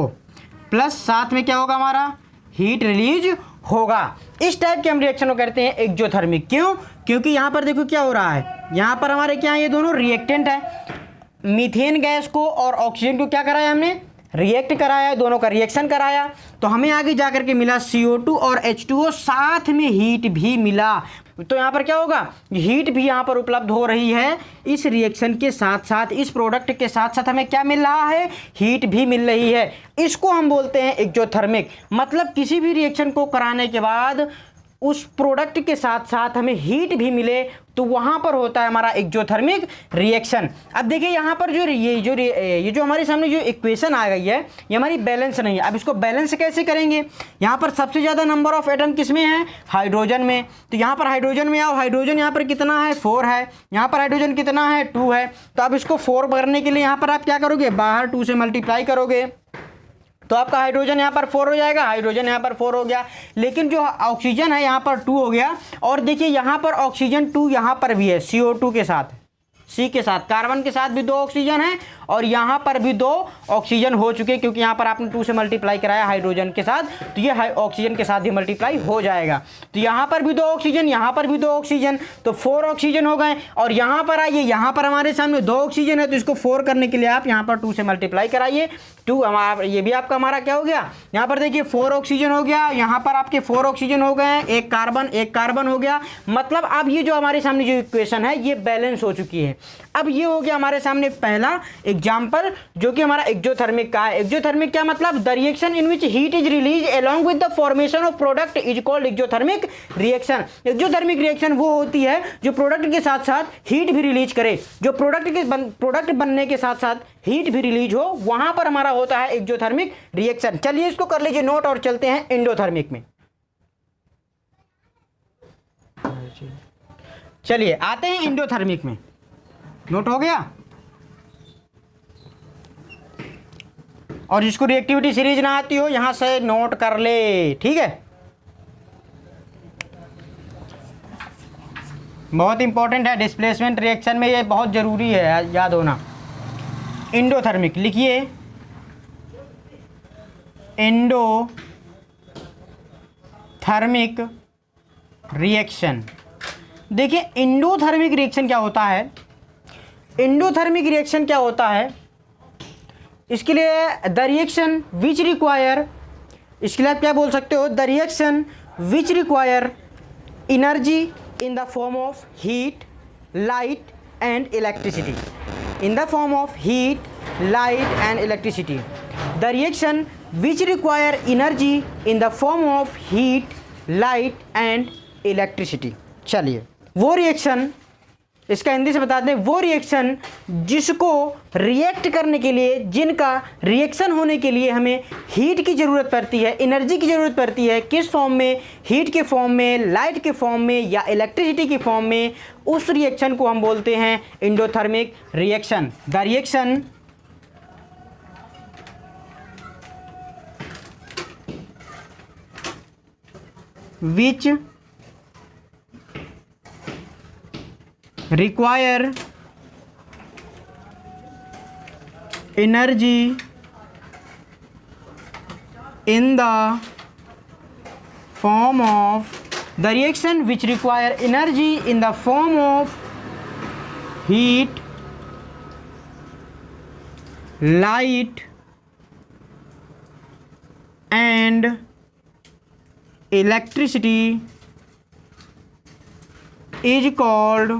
plus साथ में क्या होगा हमारा हीट रिलीज होगा. इस टाइप के हम रिएक्शन को करते हैं एक्जोथर्मिक. क्यों? क्योंकि यहाँ पर देखो क्या हो रहा है, यहाँ पर हमारे क्या है, ये दोनों रिएक्टेंट है. मीथेन गैस को और ऑक्सीजन को क्या कराया हमने, रिएक्ट कराया, दोनों का रिएक्शन कराया, तो हमें आगे जाकर के मिला CO2 और H2O, साथ में हीट भी मिला. तो यहाँ पर क्या होगा, हीट भी यहाँ पर उपलब्ध हो रही है. इस रिएक्शन के साथ साथ, इस प्रोडक्ट के साथ साथ हमें क्या मिल रहा है, हीट भी मिल रही है. इसको हम बोलते हैं एक्जोथर्मिक. मतलब किसी भी रिएक्शन को कराने के बाद उस प्रोडक्ट के साथ साथ हमें हीट भी मिले तो वहाँ पर होता है हमारा एक्जोथर्मिक रिएक्शन. अब देखिए यहाँ पर ये जो हमारे सामने जो इक्वेशन आ गई है ये हमारी बैलेंस नहीं है. अब इसको बैलेंस कैसे करेंगे, यहाँ पर सबसे ज़्यादा नंबर ऑफ एटम किस में है, हाइड्रोजन में. तो यहाँ पर हाइड्रोजन में आओ, हाइड्रोजन यहाँ पर कितना है, 4 है. यहाँ पर हाइड्रोजन कितना है, 2 है. तो अब इसको 4 करने के लिए यहाँ पर आप क्या करोगे, बाहर 2 से मल्टीप्लाई करोगे तो आपका हाइड्रोजन यहाँ पर 4 हो जाएगा, हाइड्रोजन यहाँ पर 4 हो गया. लेकिन जो ऑक्सीजन है यहाँ पर 2 हो गया. और देखिए यहाँ पर ऑक्सीजन 2 यहाँ पर भी है CO2 के साथ, C के साथ, कार्बन के साथ भी 2 ऑक्सीजन है और यहाँ पर भी 2 ऑक्सीजन हो चुके, क्योंकि यहाँ पर आपने 2 से मल्टीप्लाई कराया हाइड्रोजन के साथ, तो ये ऑक्सीजन के साथ ही मल्टीप्लाई हो जाएगा. तो यहाँ पर भी 2 ऑक्सीजन, यहाँ पर भी 2 ऑक्सीजन, तो 4 ऑक्सीजन हो गए. और यहाँ पर आइए, यहाँ पर हमारे सामने 2 ऑक्सीजन है, तो इसको 4 करने के लिए आप यहाँ पर 2 से मल्टीप्लाई कराइए. 2 हमारा, ये भी आपका हमारा क्या हो गया, यहाँ पर देखिए 4 ऑक्सीजन हो गया, यहाँ पर आपके 4 ऑक्सीजन हो गए, एक कार्बन हो गया. मतलब अब ये जो हमारे सामने जो इक्वेशन है ये बैलेंस हो चुकी है. अब ये हो गया हमारे सामने पहला एग्जाम्पल जो कि हमारा एक्जोथर्मिक का है. एक्जोथर्मिक क्या मतलब, the reaction in which heat is release along with the formation of product is called exothermic reaction. Exothermic reaction वो होती है जो प्रोडक्ट के साथ साथ हीट भी रिलीज करे, जो प्रोडक्ट बनने के साथ साथ हीट भी रिलीज हो, वहां पर हमारा होता है एक्जोथर्मिक रिएक्शन. चलिए इसको कर लीजिए नोट और चलते हैं एंडोथर्मिक में. चलिए आते हैं एंडोथर्मिक में. नोट हो गया? और जिसको रिएक्टिविटी सीरीज ना आती हो यहां से नोट कर ले, ठीक है. बहुत इंपॉर्टेंट है, डिस्प्लेसमेंट रिएक्शन में ये बहुत जरूरी है याद होना. एंडोथर्मिक लिखिए, एंडोथर्मिक रिएक्शन. देखिए एंडोथर्मिक रिएक्शन क्या होता है, एंडोथर्मिक रिएक्शन क्या होता है, इसके लिए द रिएक्शन विच रिक्वायर, इसके लिए आप क्या बोल सकते हो, the reaction which require energy in the form of heat, light and electricity. In the form of heat, light and electricity. The reaction which require energy in the form of heat, light and electricity. चलिए वो reaction, इसका हिंदी से बता दें, वो reaction जिसको react करने के लिए, जिनका रिएक्शन होने के लिए हमें हीट की ज़रूरत पड़ती है, एनर्जी की ज़रूरत पड़ती है. किस फॉर्म में, हीट के फॉर्म में, लाइट के फॉर्म में या इलेक्ट्रिसिटी के फॉर्म में. उस रिएक्शन को हम बोलते हैं endothermic reaction. The reaction which require energy in the form of, the reaction which require energy in the form of heat, light and electricity is called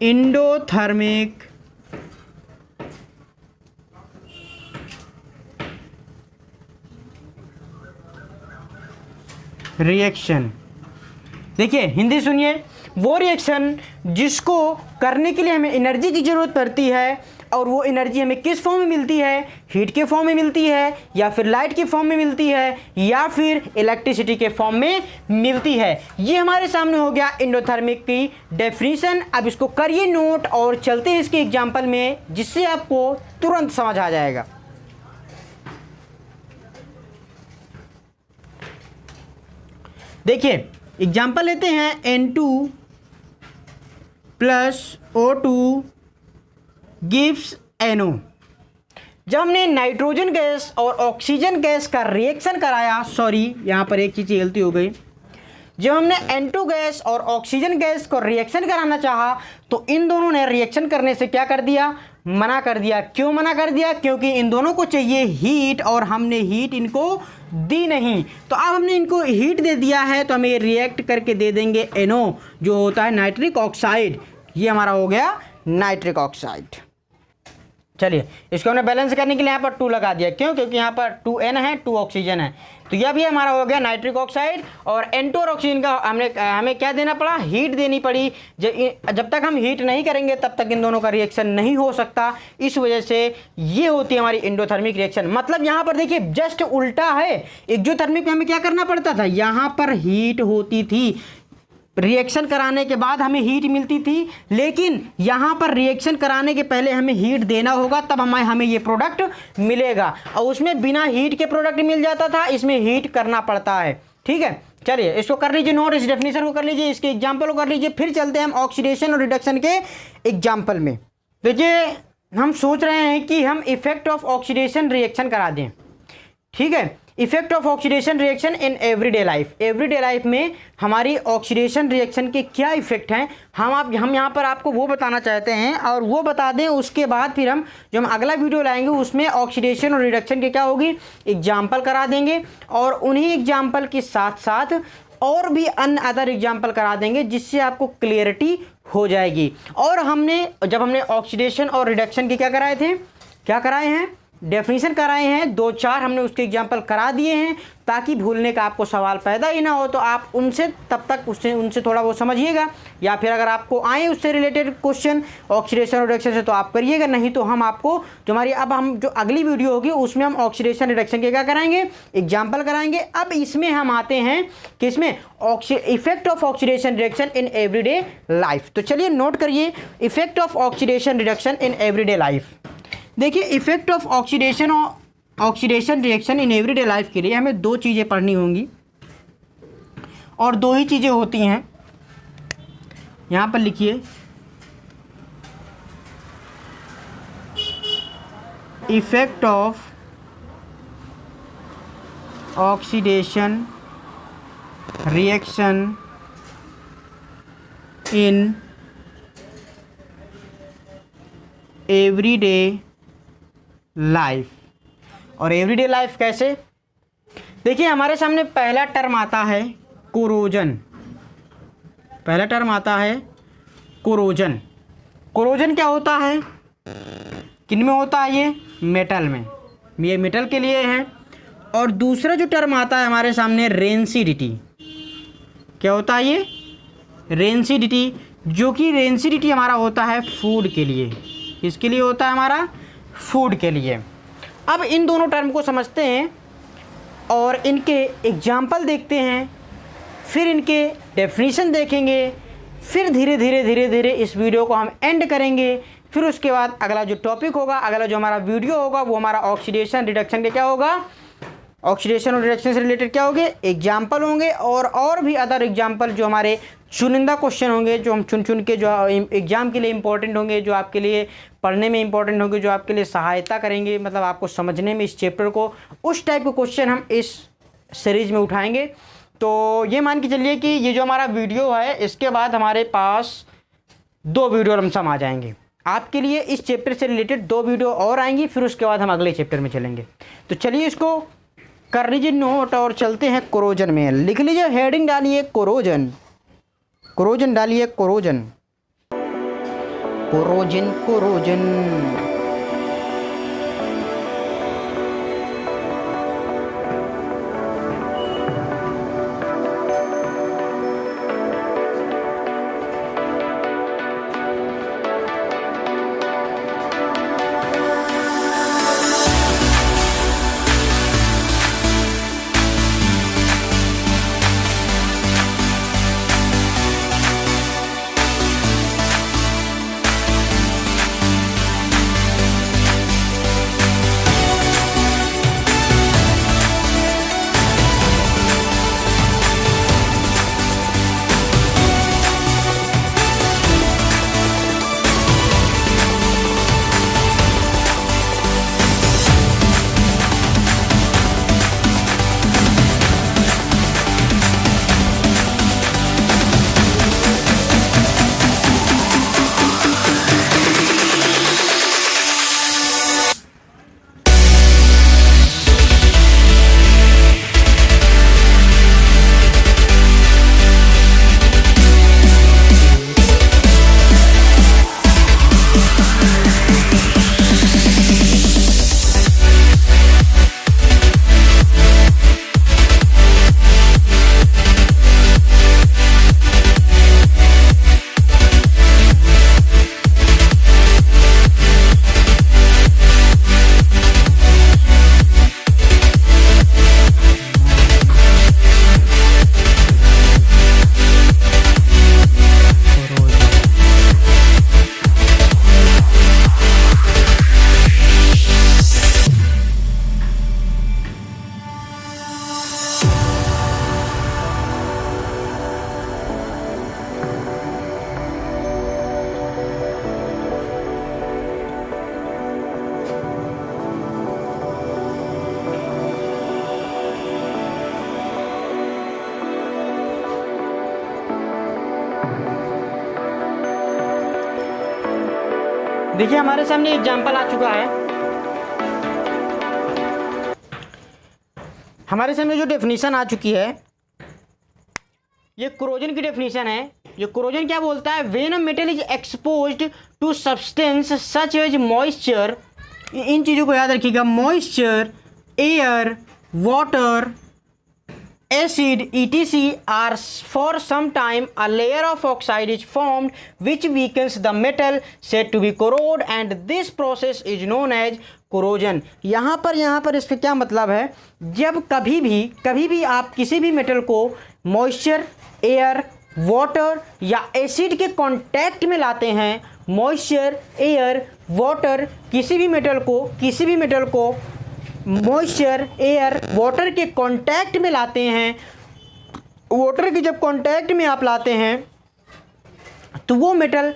endothermic reaction. देखिए हिंदी सुनिए, वो रिएक्शन जिसको करने के लिए हमें एनर्जी की ज़रूरत पड़ती है और वो एनर्जी हमें किस फॉर्म में मिलती है, हीट के फॉर्म में मिलती है या फिर लाइट के फॉर्म में मिलती है या फिर इलेक्ट्रिसिटी के फॉर्म में मिलती है। ये हमारे सामने हो गया एंडोथर्मिक की डेफिनेशन। अब इसको करिए नोट और चलते हैं इसके एग्जाम्पल में, जिससे आपको तुरंत समझ आ जाएगा। देखिए एग्जाम्पल लेते हैं N2 plus O2 gives NO। जब हमने नाइट्रोजन गैस और ऑक्सीजन गैस का रिएक्शन कराया, सॉरी यहाँ पर एक चीज़ गलती हो गई, जब हमने N2 गैस और ऑक्सीजन गैस को रिएक्शन कराना चाहा तो इन दोनों ने रिएक्शन करने से क्या कर दिया, मना कर दिया। क्यों मना कर दिया? क्योंकि इन दोनों को चाहिए हीट और हमने हीट इनको दी नहीं। तो अब हमने इनको हीट दे दिया है तो हमें रिएक्ट करके दे देंगे NO, जो होता है नाइट्रिक ऑक्साइड। ये हमारा हो गया नाइट्रिक ऑक्साइड। चलिए इसको हमने बैलेंस करने के लिए यहाँ पर 2 लगा दिया। क्यों? क्योंकि यहाँ पर 2N है, 2 ऑक्सीजन है, तो यह भी हमारा हो गया नाइट्रिक ऑक्साइड। और N2 और ऑक्सीजन का हमें क्या देना पड़ा, हीट देनी पड़ी। जब तक हम हीट नहीं करेंगे तब तक इन दोनों का रिएक्शन नहीं हो सकता। इस वजह से ये होती है हमारी एंडोथर्मिक रिएक्शन। मतलब यहाँ पर देखिए जस्ट उल्टा है। एक्सोथर्मिक में हमें क्या करना पड़ता था, यहाँ पर हीट होती थी, रिएक्शन कराने के बाद हमें हीट मिलती थी, लेकिन यहाँ पर रिएक्शन कराने के पहले हमें हीट देना होगा, तब हमें ये प्रोडक्ट मिलेगा। और उसमें बिना हीट के प्रोडक्ट मिल जाता था, इसमें हीट करना पड़ता है। ठीक है, चलिए इसको कर लीजिए नोट, इस डेफिनेशन को कर लीजिए, इसके एग्जाम्पल को कर लीजिए। फिर चलते हैं हम ऑक्सीडेशन और रिडक्शन के एग्जाम्पल में। देखिए हम सोच रहे हैं कि हम इफेक्ट ऑफ ऑक्सीडेशन रिएक्शन करा दें। ठीक है, effect of oxidation reaction in everyday life. Everyday life में हमारी ऑक्सीडेशन रिएक्शन के क्या इफेक्ट हैं, हम यहाँ पर आपको वो बताना चाहते हैं और वो बता दें। उसके बाद फिर हम जो हम अगला वीडियो लाएंगे उसमें ऑक्सीडेशन और रिडक्शन के क्या होगी, एग्जाम्पल करा देंगे। और उन्हीं एग्जाम्पल के साथ साथ और भी अन्य अदर एग्जाम्पल करा देंगे, जिससे आपको क्लियरिटी हो जाएगी। और जब हमने ऑक्सीडेशन और रिडक्शन के क्या कराए थे, क्या कराए हैं, डेफिनेशन कराए हैं, 2-4 हमने उसके एग्जाम्पल करा दिए हैं, ताकि भूलने का आपको सवाल पैदा ही ना हो। तो आप उनसे तब तक उनसे थोड़ा वो समझिएगा, या फिर अगर आपको आए उससे रिलेटेड क्वेश्चन ऑक्सीडेशन और रिडक्शन से तो आप करिएगा, नहीं तो हम आपको हम जो अगली वीडियो होगी उसमें हम ऑक्सीडेशन रिडक्शन के क्या कराएंगे, एग्जाम्पल कराएंगे। अब इसमें हम आते हैं कि इसमें effect of oxidation reduction in everyday life. तो चलिए नोट करिए, effect of oxidation reduction in everyday life. देखिए effect of oxidation reaction in everyday life के लिए हमें 2 चीज़ें पढ़नी होंगी, और 2 ही चीज़ें होती हैं। यहाँ पर लिखिए, effect of oxidation reaction in everyday life. और एवरीडे लाइफ कैसे, देखिए हमारे सामने पहला टर्म आता है कोरोजन। पहला टर्म आता है कोरोजन। कोरोजन क्या होता है, किन में होता है, ये मेटल में, ये मेटल के लिए है। और दूसरा जो टर्म आता है हमारे सामने रेंसिडिटी। क्या होता है ये, रेंसिडिटी, जो कि रेंसिडिटी हमारा होता है फूड के लिए। किसके लिए होता है, हमारा फूड के लिए। अब इन दोनों टर्म को समझते हैं और इनके एग्जाम्पल देखते हैं, फिर इनके डेफिनेशन देखेंगे, फिर धीरे धीरे इस वीडियो को हम एंड करेंगे। फिर उसके बाद अगला जो टॉपिक होगा, अगला जो हमारा वीडियो होगा, वो हमारा ऑक्सीडेशन रिडक्शन के क्या होगा, ऑक्सीडेशन और रिडक्शन से रिलेटेड क्या होंगे, एग्जाम्पल होंगे। और भी अदर एग्जाम्पल जो हमारे चुनिंदा क्वेश्चन होंगे, जो हम चुन के जो एग्ज़ाम के लिए इंपॉर्टेंट होंगे, जो आपके लिए पढ़ने में इंपॉर्टेंट होंगे, जो आपके लिए सहायता करेंगे, मतलब आपको समझने में इस चैप्टर को, उस टाइप के क्वेश्चन हम इस सीरीज़ में उठाएंगे। तो ये मान के चलिए कि ये जो हमारा वीडियो है, इसके बाद हमारे पास 2 वीडियो लमसम आ जाएंगे आपके लिए। इस चैप्टर से रिलेटेड 2 वीडियो और आएंगी, फिर उसके बाद हम अगले चैप्टर में चलेंगे। तो चलिए इसको कर लीजिए नोट और चलते हैं कोरोजन में। लिख लीजिए, हेडिंग डालिए कोरोजन, कोरोजन डालिए, कोरोजन, कोरोजन, कोरोजन। देखिए हमारे सामने एग्जाम्पल आ चुका है। हमारे सामने जो डेफिनेशन आ चुकी है, ये कोरोजन की डेफिनेशन है। ये कोरोजन क्या बोलता है? When a metal is exposed to substance such as moisture, इन चीज़ों को याद रखिएगा, moisture, air, water, acid etc are for some time a layer of oxide is formed which weakens the metal said to be corrode and this process is known as corrosion। यहाँ पर इसका क्या मतलब है? जब कभी भी आप किसी भी मेटल को मॉइस्चर, एयर, वाटर या एसिड के कांटेक्ट में लाते हैं, मॉइस्चर, एयर, वाटर, किसी भी मेटल को मॉइस्चर, एयर, वाटर के कांटेक्ट में लाते हैं, वाटर के जब कांटेक्ट में आप लाते हैं तो वो मेटल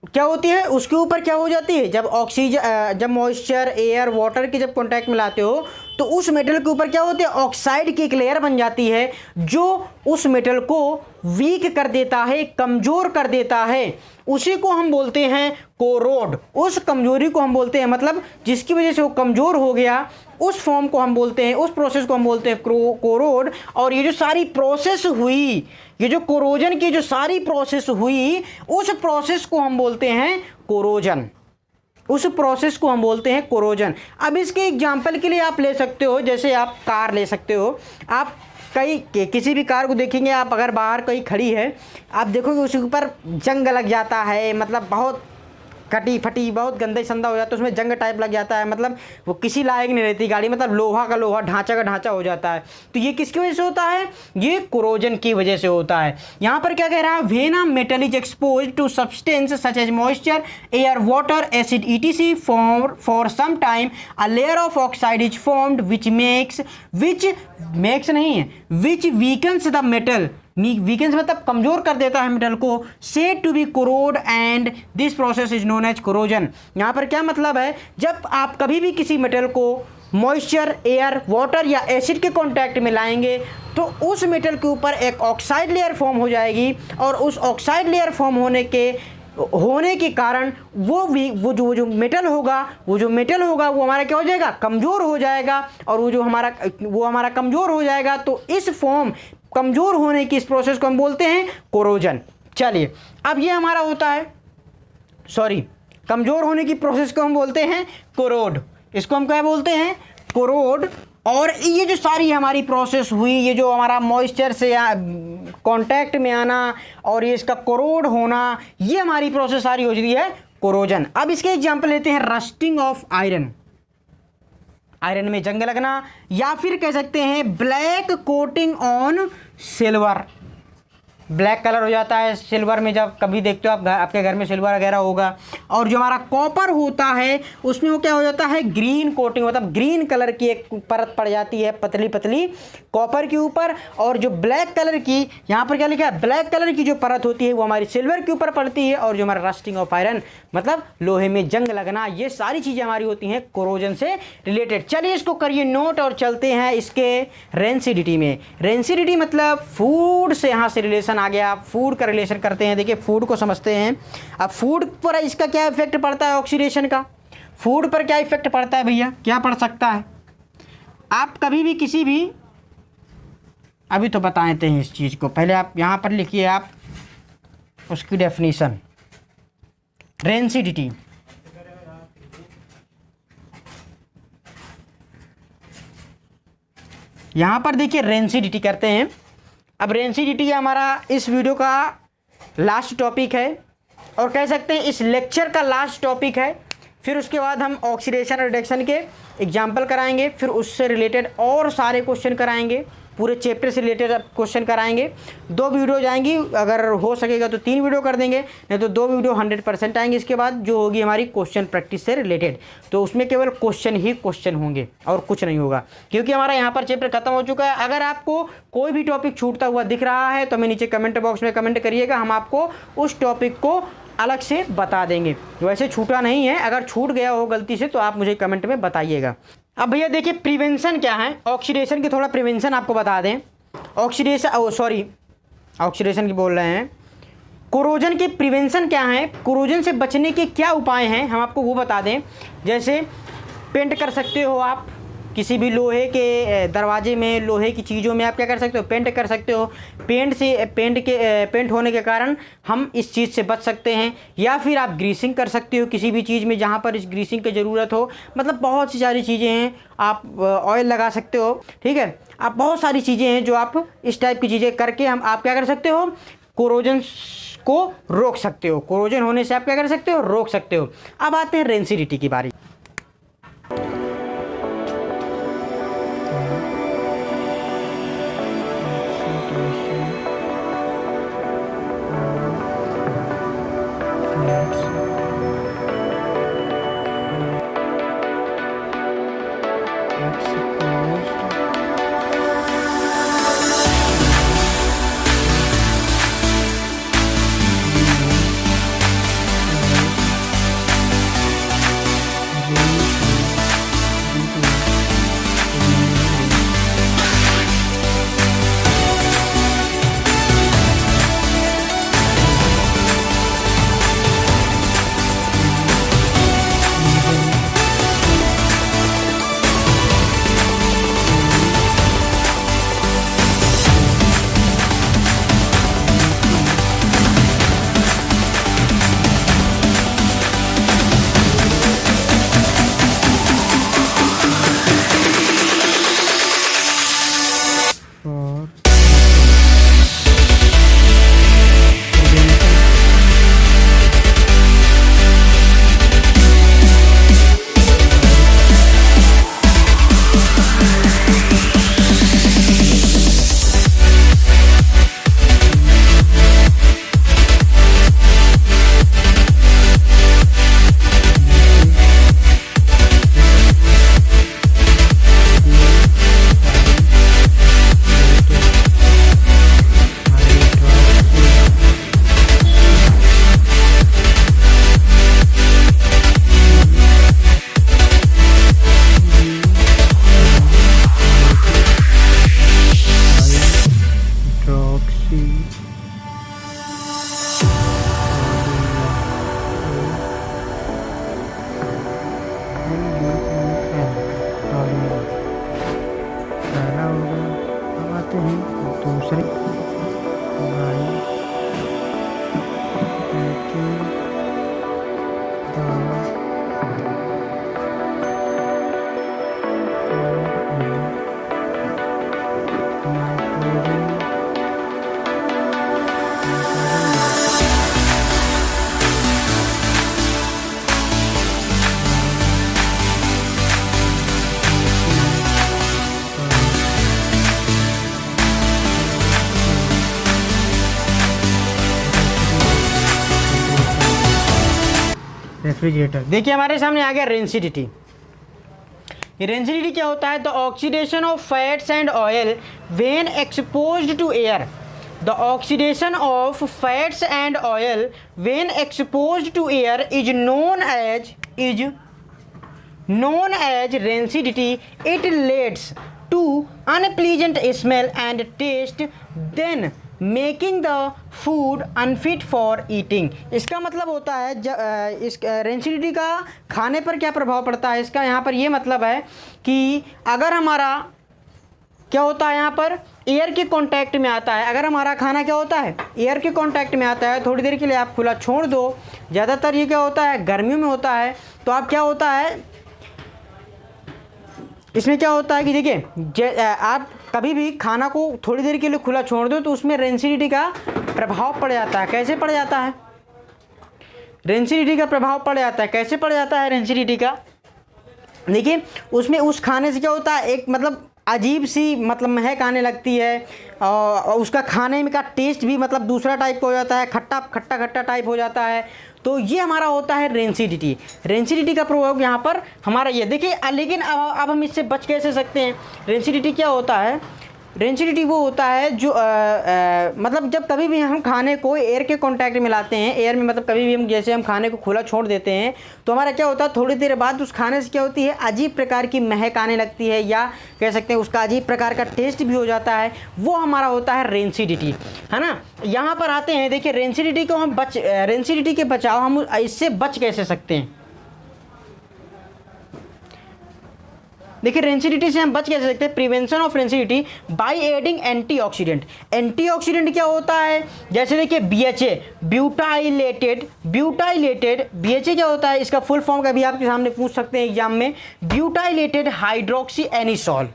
क्या होती है, उसके ऊपर क्या हो जाती है? जब मॉइस्चर, एयर, वाटर के जब कांटेक्ट में लाते हो तो उस मेटल के ऊपर क्या होती है? ऑक्साइड की एक लेयर बन जाती है जो उस मेटल को वीक कर देता है, कमज़ोर कर देता है। उसी को हम बोलते हैं कोरोड। उस कमजोरी को हम बोलते हैं, मतलब जिसकी वजह से वो कमज़ोर हो गया, उस फॉर्म को हम बोलते हैं, उस प्रोसेस को हम बोलते हैं कोरोड। और ये जो सारी प्रोसेस हुई, ये जो कोरोजन की जो सारी प्रोसेस हुई, उस प्रोसेस को हम बोलते हैं कोरोजन। उस प्रोसेस को हम बोलते हैं कोरोजन। अब इसके एग्जाम्पल के लिए आप ले सकते हो, जैसे आप कार ले सकते हो। आप किसी भी कार को देखेंगे, आप अगर बाहर कहीं खड़ी है, आप देखोगे उसके ऊपर जंग लग जाता है, मतलब बहुत कटी फटी, बहुत गंदे संदा हो जाता है, उसमें जंग टाइप लग जाता है, मतलब वो किसी लायक नहीं रहती गाड़ी, मतलब लोहा का लोहा, ढांचा का ढांचा हो जाता है। तो ये किसकी वजह से होता है? ये कोरोजन की वजह से होता है। यहाँ पर क्या कह रहा है? When a metal is exposed to substance such as moisture, air, water, acid etc for some time a layer of oxide is formed which weakens the metal. Weakens मतलब कमजोर कर देता है मेटल को, said to be corroded and this process is known as corrosion. यहाँ पर क्या मतलब है? जब आप कभी भी किसी मेटल को मॉइस्चर, एयर, वाटर या एसिड के कांटेक्ट में लाएंगे तो उस मेटल के ऊपर एक ऑक्साइड लेयर फॉर्म हो जाएगी, और उस ऑक्साइड लेयर फॉर्म होने के होने के कारण वो जो मेटल होगा वो हमारा क्या हो जाएगा, कमज़ोर हो जाएगा। और वो हमारा कमज़ोर हो जाएगा, तो इस फॉर्म कमज़ोर होने की इस प्रोसेस को हम बोलते हैं कोरोजन। चलिए, अब ये हमारा होता है, कमज़ोर होने की प्रोसेस को हम बोलते हैं कोरोड। इसको हम क्या बोलते हैं, कोरोड। और ये जो सारी हमारी प्रोसेस हुई, ये जो हमारा मॉइस्चर से कांटेक्ट में आना और ये इसका कोरोड होना, ये हमारी प्रोसेस सारी हो जाती है कोरोजन। अब इसके एग्जांपल लेते हैं, रस्टिंग ऑफ आयरन, आयरन में जंग लगना, या फिर कह सकते हैं black coating on silver, black colour हो जाता है सिल्वर में, जब कभी देखते हो आप आपके घर में सिल्वर वगैरह होगा। और जो हमारा कॉपर होता है उसमें वो क्या हो जाता है, ग्रीन कोटिंग, मतलब ग्रीन कलर की एक परत पड़ जाती है पतली पतली कॉपर के ऊपर। और जो ब्लैक कलर की, यहाँ पर क्या लिखा है, ब्लैक कलर की जो परत होती है वो हमारी सिल्वर के ऊपर पड़ती है। और जो हमारा रस्टिंग ऑफ आयरन मतलब लोहे में जंग लगना, ये सारी चीज़ें हमारी होती हैं कोरोजन से रिलेटेड। चलिए इसको करिए नोट और चलते हैं इसके रेंसिडिटी में। रेंसिडिटी मतलब फूड से यहाँ से रिलेशन आ गया, फूड का रिलेशन करते हैं। देखिए फूड को समझते हैं। अब फूड पर इसका क्या इफेक्ट पड़ता है, ऑक्सीडेशन का फूड पर क्या इफेक्ट पड़ता है भैया, क्या पड़ सकता है। आप कभी भी किसी भी, अभी तो बताते हैं इस चीज़ को, पहले आप यहाँ पर लिखिए आप उसकी डेफिनेशन। रेंसिडिटी, यहाँ पर देखिए रेंसिडिटी करते हैं। अब रेंसिडिटी हमारा इस वीडियो का लास्ट टॉपिक है और कह सकते हैं इस लेक्चर का लास्ट टॉपिक है। फिर उसके बाद हम ऑक्सीडेशन और रिडक्शन के एग्जाम्पल कराएंगे, फिर उससे रिलेटेड और सारे क्वेश्चन कराएंगे, पूरे चैप्टर से रिलेटेड क्वेश्चन कराएंगे। 2 वीडियो जाएंगी, अगर हो सकेगा तो 3 वीडियो कर देंगे, नहीं तो 2 वीडियो 100% आएंगे। इसके बाद जो होगी हमारी क्वेश्चन प्रैक्टिस से रिलेटेड, तो उसमें केवल क्वेश्चन ही क्वेश्चन होंगे और कुछ नहीं होगा, क्योंकि हमारा यहाँ पर चैप्टर खत्म हो चुका है। अगर आपको कोई भी टॉपिक छूटता हुआ दिख रहा है तो हमें नीचे कमेंट बॉक्स में कमेंट करिएगा, हम आपको उस टॉपिक को अलग से बता देंगे। वैसे छूटा नहीं है, अगर छूट गया हो गलती से तो आप मुझे कमेंट में बताइएगा। अब भैया देखिए प्रिवेंशन क्या है, ऑक्सीडेशन की थोड़ा प्रिवेंशन आपको बता दें। ऑक्सीडेशन की बोल रहे हैं, कोरोजन की प्रिवेंशन क्या है, कोरोजन से बचने के क्या उपाय हैं, हम आपको वो बता दें। जैसे पेंट कर सकते हो आप किसी भी लोहे के दरवाजे में, लोहे की चीज़ों में आप क्या कर सकते हो, पेंट कर सकते हो। पेंट होने के कारण हम इस चीज़ से बच सकते हैं। या फिर आप ग्रीसिंग कर सकते हो किसी भी चीज़ में जहाँ पर इस ग्रीसिंग की ज़रूरत हो, मतलब बहुत सी सारी चीज़ें हैं। आप ऑयल लगा सकते हो, ठीक है, आप बहुत सारी चीज़ें हैं जो आप इस टाइप की चीज़ें करके आप क्या कर सकते हो, कोरोजन को रोक सकते हो। कोरोजन होने से आप क्या कर सकते हो, रोक सकते हो। अब आते हैं रेंसिडिटी की बारी। रेफ्रिजरेटर। देखिए हमारे सामने आ गया रेंसिडिटी। रेंसिडिटी क्या होता है? The oxidation of fats and oil when exposed to air. The oxidation of fats and oil when exposed to air is known as rancidity. It leads to unpleasant smell and taste, then making the food unfit for eating. इसका मतलब होता है इस rancidity का खाने पर क्या प्रभाव पड़ता है इसका, यहाँ पर ये मतलब है कि अगर हमारा क्या होता है, यहाँ पर एयर के कांटेक्ट में आता है, अगर हमारा खाना क्या होता है एयर के कांटेक्ट में आता है, थोड़ी देर के लिए आप खुला छोड़ दो, ज़्यादातर ये क्या होता है गर्मियों में होता है, तो आप क्या होता है इसमें क्या होता है कि देखिए आप कभी भी खाना को थोड़ी देर के लिए खुला छोड़ दो तो उसमें रेंसिडिटी का प्रभाव पड़ जाता है। कैसे पड़ जाता है? रेंसिडिटी का प्रभाव पड़ जाता है। कैसे पड़ जाता है रेंसिडिटी का? देखिए उसमें उस खाने से क्या होता है, एक मतलब अजीब सी मतलब महक आने लगती है और उसका खाने में का टेस्ट भी मतलब दूसरा टाइप का हो जाता है, खट्टा खट्टा खट्टा टाइप हो जाता है। तो ये हमारा होता है रेंसिडिटी। रेंसिडिटी का प्रभाव यहाँ पर हमारा ये देखिए। लेकिन अब हम इससे बच कैसे सकते हैं? रेंसिडिटी क्या होता है? रेंसिडिटी वो होता है जो मतलब जब कभी भी हम खाने को एयर के कांटेक्ट में लाते हैं, एयर में मतलब कभी भी हम जैसे हम खाने को खुला छोड़ देते हैं तो हमारा क्या होता है थोड़ी देर बाद उस खाने से क्या होती है अजीब प्रकार की महक आने लगती है, या कह सकते हैं उसका अजीब प्रकार का टेस्ट भी हो जाता है। वो हमारा होता है रेंसिडिटी, है ना। यहाँ पर आते हैं, देखिए रेंसिडिटी को हम रेंसिडिटी के बचाव हम इससे बच कैसे सकते हैं? देखिए रेंसिडिटी से हम बच कैसे सकते हैं? Prevention of rancidity by adding antioxidant. Antioxidant क्या होता है? जैसे देखिए BHA ब्यूटाइलेटेड BHA क्या होता है? इसका फुल फॉर्म का भी आपके सामने पूछ सकते हैं एग्जाम में। ब्यूटाइलेटेड हाइड्रोक्सी एनिसॉल,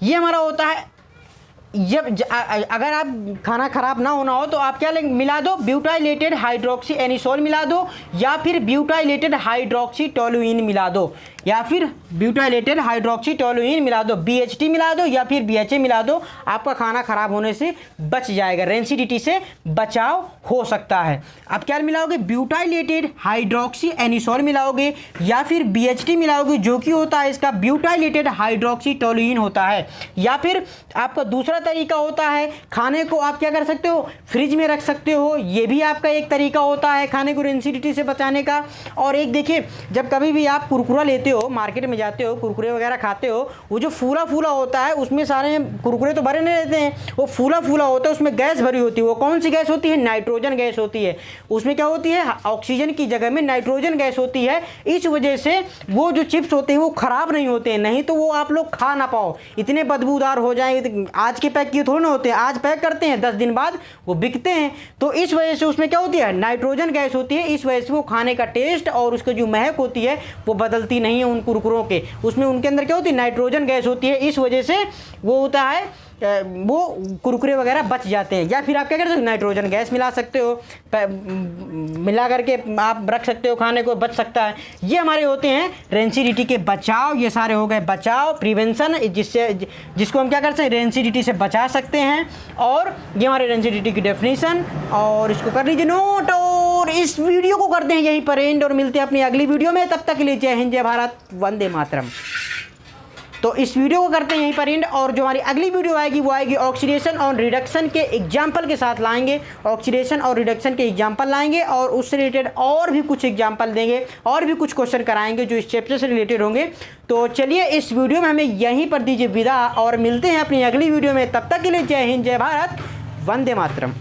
ये हमारा होता है। जब अगर आप खाना ख़राब ना होना हो तो आप क्या मिला दो? ब्यूटाइलेटेड हाइड्रोक्सी एनिसॉल मिला दो, या फिर ब्यूटाइलेटेड हाइड्रोक्सी टोलुइन मिला दो, या फिर ब्यूटाइलेटेड हाइड्रोक्सी टोलुइन मिला दो, BHT मिला दो या फिर BHA मिला दो। आपका खाना ख़राब होने से बच जाएगा, रेंसिडिटी से बचाव हो सकता है। आप क्या मिलाओगे? ब्यूटाइलेटेड हाइड्रोक्सी एनिसॉल मिलाओगे या फिर BHT मिलाओगे, जो कि होता है इसका ब्यूटाइलेटेड हाइड्रोक्सी टोलुइन होता है। या फिर आपका दूसरा तरीका होता है, खाने को आप क्या कर सकते हो? फ्रिज में रख सकते हो, ये भी आपका एक तरीका होता है खाने को रेंसिडिटी से बचाने का। और एक देखिए, जब कभी भी आप कुरकुरा लेते हो, मार्केट में जाते हो, कुरकुरे वगैरह खाते हो, वो जो फूला फूला होता है उसमें सारे कुरकुरे तो भरे नहीं रहते हैं, वो फूला फूला होता है, उसमें गैस भरी होती है। वो कौन सी गैस होती है? नाइट्रोजन गैस होती है। उसमें क्या होती है? ऑक्सीजन की जगह में नाइट्रोजन गैस होती है। इस वजह से वो जो चिप्स होते हैं वो खराब नहीं होते हैं, नहीं तो वो आप लोग खा ना पाओ, इतने बदबूदार हो जाएंगे। आज के पैक किए थोड़े ना होते हैं, आज पैक करते हैं 10 दिन बाद वो बिकते हैं। तो इस वजह से उसमें क्या होती है? नाइट्रोजन गैस होती है। इस वजह से वो खाने का टेस्ट और उसका जो महक होती है वो बदलती नहीं है उन कुरकुरों के। उसमें उनके अंदर क्या होती है? नाइट्रोजन गैस होती है। इस वजह से वो होता है वो कुरकुरे वगैरह बच जाते हैं। या फिर आप क्या कर सकते हो? नाइट्रोजन गैस मिला सकते हो, मिला करके आप रख सकते हो, खाने को बच सकता है। ये हमारे होते हैं रेंसिडिटी के बचाव। ये सारे हो गए बचाव, प्रिवेंशन, जिसको हम क्या कर सकते हैं? रेंसिडिटी से बचा सकते हैं। और ये हमारे रेंसिडिटी की डेफिनेशन, और इसको कर लीजिए नोट। और इस वीडियो को करते हैं यहीं पर एंड, और मिलते हैं अपनी अगली वीडियो में। तब तक के लिए जय हिंद, जय भारत, वंदे मातरम। तो इस वीडियो को करते हैं यहीं पर एंड, और जो हमारी अगली वीडियो आएगी वो आएगी ऑक्सीडेशन और रिडक्शन के एग्जाम्पल के साथ लाएंगे। ऑक्सीडेशन और रिडक्शन के एग्जाम्पल लाएंगे और उससे रिलेटेड और भी कुछ एग्जाम्पल देंगे और भी कुछ क्वेश्चन कराएंगे जो इस चैप्टर से रिलेटेड होंगे। तो चलिए इस वीडियो में हमें यहीं पर दीजिए विदा, और मिलते हैं अपनी अगली वीडियो में। तब तक के लिए जय हिंद, जय भारत, वंदे मातरम।